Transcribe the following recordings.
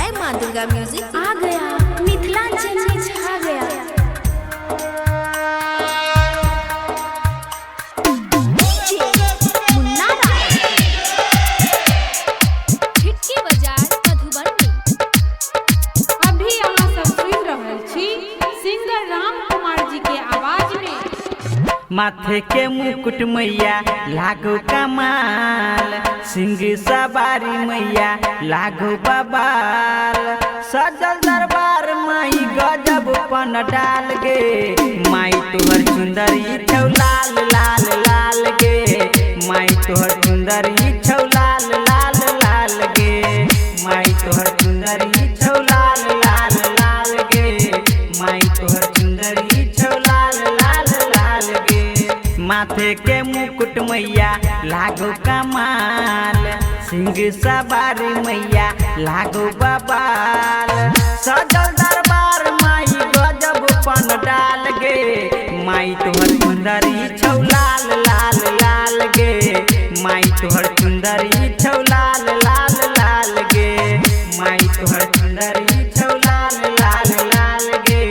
जय माँ दुर्गा म्यूजिक आ गया, मिथिलांचल में छा गया। मुन्ना राय, खिड़की बाजार मधुबनी। अभी अहाँ सब सुन रहल छी सिंगर राम कुमार जी के आवाज में। माथे के मुकुट मैया लागो कमाल, सिंह सवारी मैया लागो बबाल, सजल दरबार माई गजब पन डाल गे, माई तोहर सुंदरी छौ लाल लाल लाल गे, माई तोहर सुंदरी छौ लाल लाल लाल गे, माई तोहर सुंदरी छौ लाल लाल लाल गे, माई तोहर सुंदरी छौ लाल लाल लाल गे। माथे के मुकुट मैया लागो कमाल, सिंह सवारी मैया लागो बबाल, सजल दरबार माई गजब पन डाल गे, माई तोहर सुंदरी छौ लाल लाल लाल गे, माई तोहर सुंदरी छौ लाल लाल लाल गे, माई तोहर सुंदरी छौ लाल लाल लाल गे,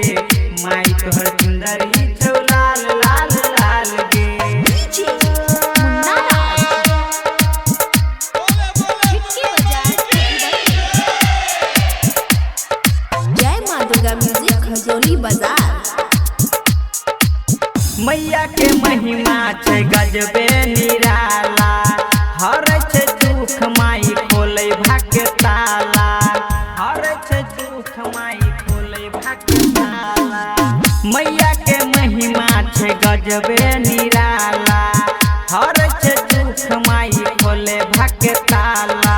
माई तोहर सुंदरी छौ लाल लाल लाल गे। मुन्ना राय, खिड़की बाजार मधुबनी। जय माँ दुर्गा म्यूजिक खजोली बाजार। मैया के महिमा छै गजबे निराला, हर छै दुख माई खोले भाग्य ताला, हर छै दुख माई खोले भाग्य ताला। मैया के महिमा छै गजबे निराला, हर छै दुख माई खोले भाग्य ताला।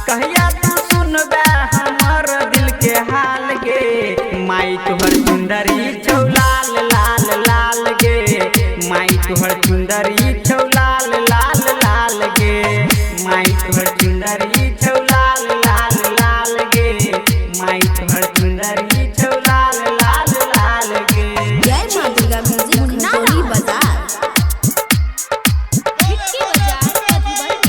कहिया तू सुनबे हमर दिल के हाल गे, माई तोहर सुंदरी छौ लाल लाल लाल गे, माई तोहर सुंदरी छौ लाल लाल लाल गे, माई तोहर सुंदरी छौ लाल लाल लाल गे, माई तोहर सुंदरी छौ लाल लाल लाल गे। जय माँ दुर्गा म्यूजिक खजोली बाजार। खिड़की बाजार मधुबनी।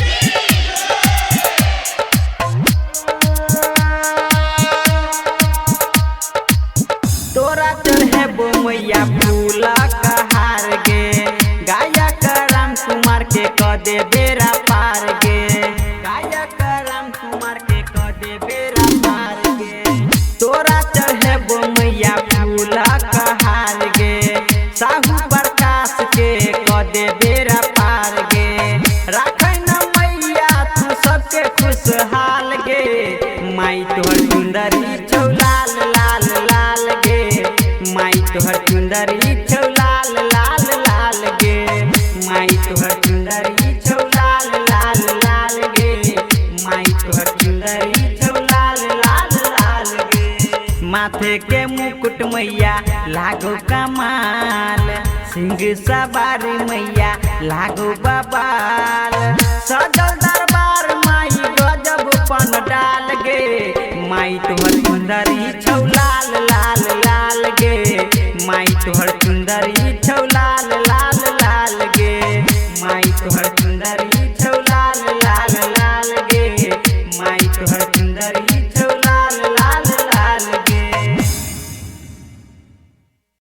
तोरा चढ़े बो मैया फूल कहार गे, गायक राम कुमार के कदे बेरा पार गे, गायक राम कुमार के कदे बेरा पार गे। तोरा चढ़े बो मैया फूल कहार गे, साहू प्रकाश के कदे बेरा पार गे, राखै न मैया तू सबके खुशहाल गे, माई तोहर सुंदरी छौ लाल लाल लाल गे, माई तोहर सुंदरी छौ लाल लाल लाल गे, माई तोहर सुंदरी छौ लाल लाल लाल गे, माई तोहर सुंदरी छौ लाल लाल लाल गे। माथे के मुकुट मैया लागो कमाल, सिंह सवारी मैया लागो बबाल, सजल दरबार माई गजब पन डाल गे, माई तोहर